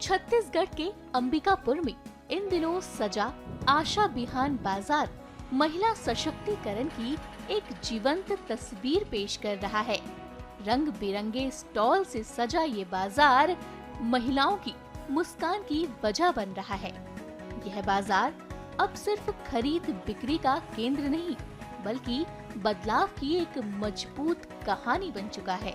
छत्तीसगढ़ के अंबिकापुर में इन दिनों सजा आशा बिहान बाजार महिला सशक्तिकरण की एक जीवंत तस्वीर पेश कर रहा है। रंग बिरंगे स्टॉल से सजा ये बाजार महिलाओं की मुस्कान की वजह बन रहा है। यह बाजार अब सिर्फ खरीद बिक्री का केंद्र नहीं, बल्कि बदलाव की एक मजबूत कहानी बन चुका है।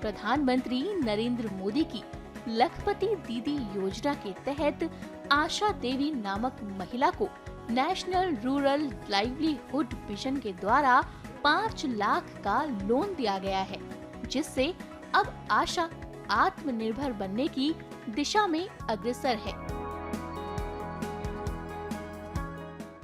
प्रधानमंत्री नरेंद्र मोदी की लखपति दीदी योजना के तहत आशा देवी नामक महिला को नेशनल रूरल लाइवलीहुड मिशन के द्वारा 5 लाख का लोन दिया गया है, जिससे अब आशा आत्मनिर्भर बनने की दिशा में अग्रसर है।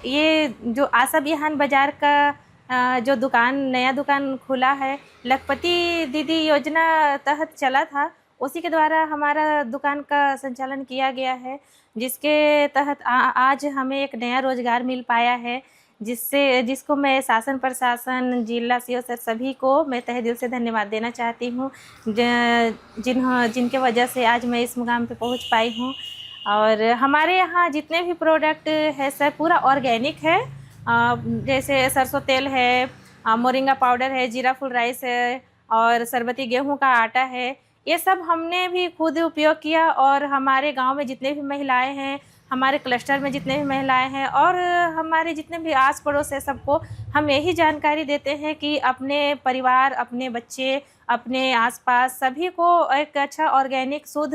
ये जो आशा बिहान बाजार का जो नया दुकान खुला है, लखपति दीदी योजना तहत चला था, उसी के द्वारा हमारा दुकान का संचालन किया गया है, जिसके तहत आज हमें एक नया रोजगार मिल पाया है, जिसको मैं शासन प्रशासन जिला सीओ सर सभी को मैं तहे दिल से धन्यवाद देना चाहती हूँ, जिनके वजह से आज मैं इस मुकाम पे पहुँच पाई हूँ। और हमारे यहाँ जितने भी प्रोडक्ट है सर पूरा ऑर्गेनिक है, जैसे सरसों तेल है, मोरिंगा पाउडर है, जीरा फुल राइस है और शरबती गेहूं का आटा है। ये सब हमने भी खुद उपयोग किया और हमारे गांव में जितने भी महिलाएं हैं, हमारे क्लस्टर में जितने भी महिलाएं हैं और हमारे जितने भी आस पड़ोस है, सबको हम यही जानकारी देते हैं कि अपने परिवार, अपने बच्चे, अपने आसपास सभी को एक अच्छा ऑर्गेनिक शुद्ध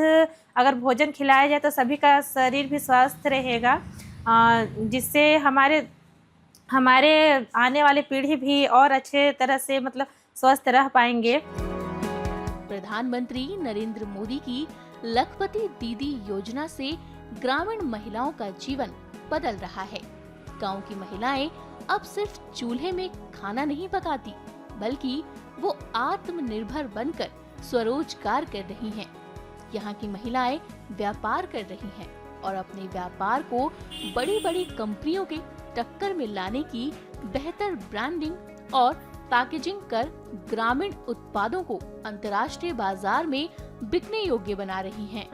अगर भोजन खिलाया जाए तो सभी का शरीर भी स्वस्थ रहेगा, जिससे हमारे आने वाली पीढ़ी भी और अच्छे तरह से स्वस्थ रह पाएंगे। प्रधानमंत्री नरेंद्र मोदी की लखपति दीदी योजना से ग्रामीण महिलाओं का जीवन बदल रहा है। गांव की महिलाएं अब सिर्फ चूल्हे में खाना नहीं पकाती, बल्कि वो आत्मनिर्भर बनकर स्वरोजगार कर रही हैं। यहाँ की महिलाएं व्यापार कर रही हैं और अपने व्यापार को बड़ी-बड़ी कंपनियों के टक्कर में लाने की बेहतर ब्रांडिंग और पैकेजिंग कर ग्रामीण उत्पादों को अंतर्राष्ट्रीय बाजार में बिकने योग्य बना रही हैं।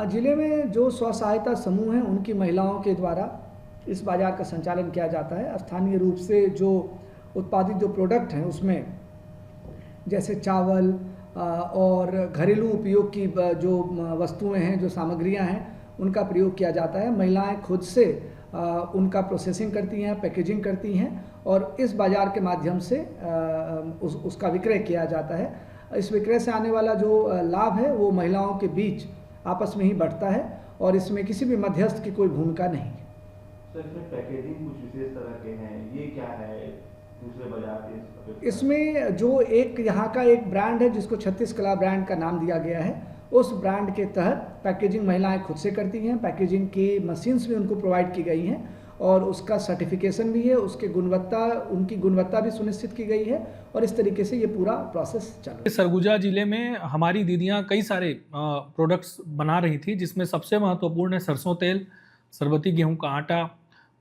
जिले में जो स्व सहायता समूह हैं, उनकी महिलाओं के द्वारा इस बाजार का संचालन किया जाता है। स्थानीय रूप से जो उत्पादित जो प्रोडक्ट हैं, उसमें जैसे चावल और घरेलू उपयोग की जो वस्तुएं हैं, जो सामग्रियां हैं, उनका प्रयोग किया जाता है। महिलाएं खुद से उनका प्रोसेसिंग करती हैं, पैकेजिंग करती हैं और इस बाजार के माध्यम से उसका विक्रय किया जाता है। इस विक्रय से आने वाला जो लाभ है वो महिलाओं के बीच आपस में ही बढ़ता है और इसमें किसी भी मध्यस्थ की कोई भूमिका नहीं है। सर, इसमें पैकेजिंग कुछ विशेष तरह के हैं, ये क्या है दूसरे बाजार के? इसमें जो एक यहाँ का एक ब्रांड है जिसको छत्तीस कला ब्रांड का नाम दिया गया है, उस ब्रांड के तहत पैकेजिंग महिलाएं खुद से करती हैं। पैकेजिंग की मशीन्स भी उनको प्रोवाइड की गई हैं और उसका सर्टिफिकेशन भी है, उनकी गुणवत्ता भी सुनिश्चित की गई है और इस तरीके से ये पूरा प्रोसेस चल रहा है। सरगुजा जिले में हमारी दीदियां कई सारे प्रोडक्ट्स बना रही थी, जिसमें सबसे महत्वपूर्ण है सरसों तेल, शरबती गेहूं का आटा,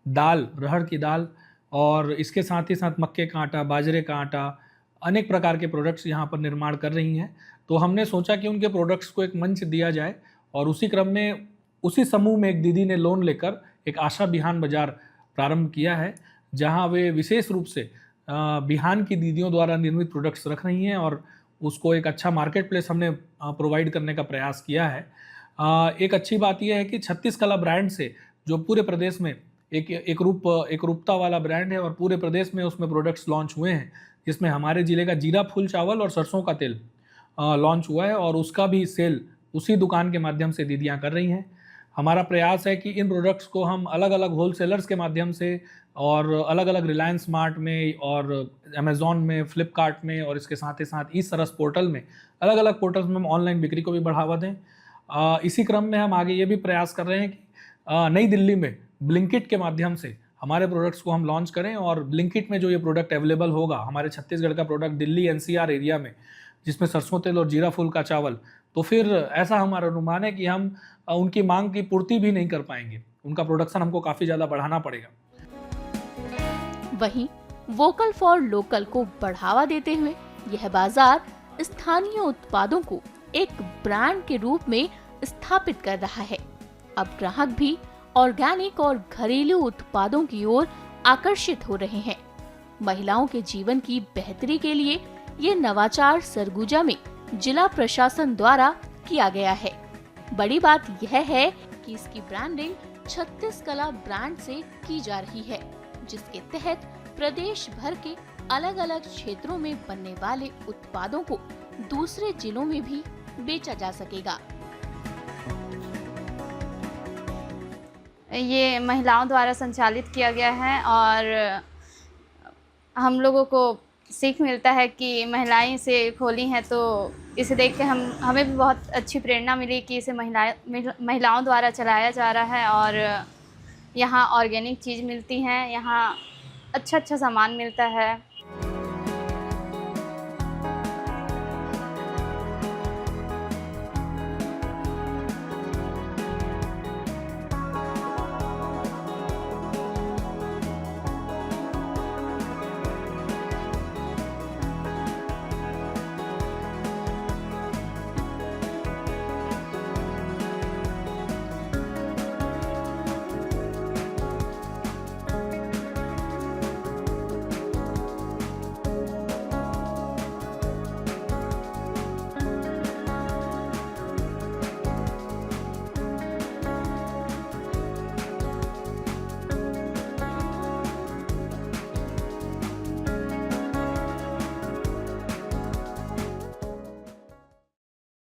दाल, अरहर की दाल और इसके साथ ही साथ मक्के का आटा, बाजरे का आटा, अनेक प्रकार के प्रोडक्ट्स यहाँ पर निर्माण कर रही हैं। तो हमने सोचा कि उनके प्रोडक्ट्स को एक मंच दिया जाए और उसी क्रम में उसी समूह में एक दीदी ने लोन लेकर एक आशा बिहान बाजार प्रारंभ किया है, जहाँ वे विशेष रूप से बिहान की दीदियों द्वारा निर्मित प्रोडक्ट्स रख रही हैं और उसको एक अच्छा मार्केट प्लेस हमने प्रोवाइड करने का प्रयास किया है। एक अच्छी बात यह है कि छत्तीस कला ब्रांड से जो पूरे प्रदेश में एक रूपता वाला ब्रांड है और पूरे प्रदेश में उसमें प्रोडक्ट्स लॉन्च हुए हैं, जिसमें हमारे ज़िले का जीरा फूल चावल और सरसों का तेल लॉन्च हुआ है और उसका भी सेल उसी दुकान के माध्यम से दीदियाँ कर रही हैं। हमारा प्रयास है कि इन प्रोडक्ट्स को हम अलग अलग होलसेलर्स के माध्यम से और अलग अलग रिलायंस स्मार्ट में और अमेज़ॉन में, फ्लिपकार्ट में और इसके साथ ही साथ ई सरस पोर्टल में, अलग अलग पोर्टल्स में हम ऑनलाइन बिक्री को भी बढ़ावा दें। इसी क्रम में हम आगे ये भी प्रयास कर रहे हैं कि नई दिल्ली में ब्लिंकिट के माध्यम से हमारे प्रोडक्ट्स को हम लॉन्च करें और ब्लिंकिट में जो ये प्रोडक्ट अवेलेबल होगा, हमारे छत्तीसगढ़ का प्रोडक्ट दिल्ली एनसीआर एरिया में, जिसमें सरसों तेल और जीरा फूल का चावल, तो फिर ऐसा हमारा अनुमान है कि हम उनकी मांग की पूर्ति भी नहीं कर पाएंगे, उनका प्रोडक्शन हमको काफ़ी ज़्यादा बढ़ाना पड़ेगा। वहीं वोकल फॉर लोकल को बढ़ावा देते हुए यह बाजार स्थानीय उत्पादों को एक ब्रांड के रूप में स्थापित कर रहा है। अब ग्राहक भी ऑर्गेनिक और घरेलू उत्पादों की ओर आकर्षित हो रहे हैं। महिलाओं के जीवन की बेहतरी के लिए ये नवाचार सरगुजा में जिला प्रशासन द्वारा किया गया है। बड़ी बात यह है कि इसकी ब्रांडिंग छत्तीस कला ब्रांड से की जा रही है, जिसके तहत प्रदेश भर के अलग अलग क्षेत्रों में बनने वाले उत्पादों को दूसरे जिलों में भी बेचा जा सकेगा। ये महिलाओं द्वारा संचालित किया गया है और हम लोगों को सीख मिलता है कि महिलाएं इसे खोली हैं, तो इसे देख के हमें भी बहुत अच्छी प्रेरणा मिली कि इसे महिलाओं द्वारा चलाया जा रहा है और यहाँ ऑर्गेनिक चीज़ मिलती हैं, यहाँ अच्छा सामान मिलता है।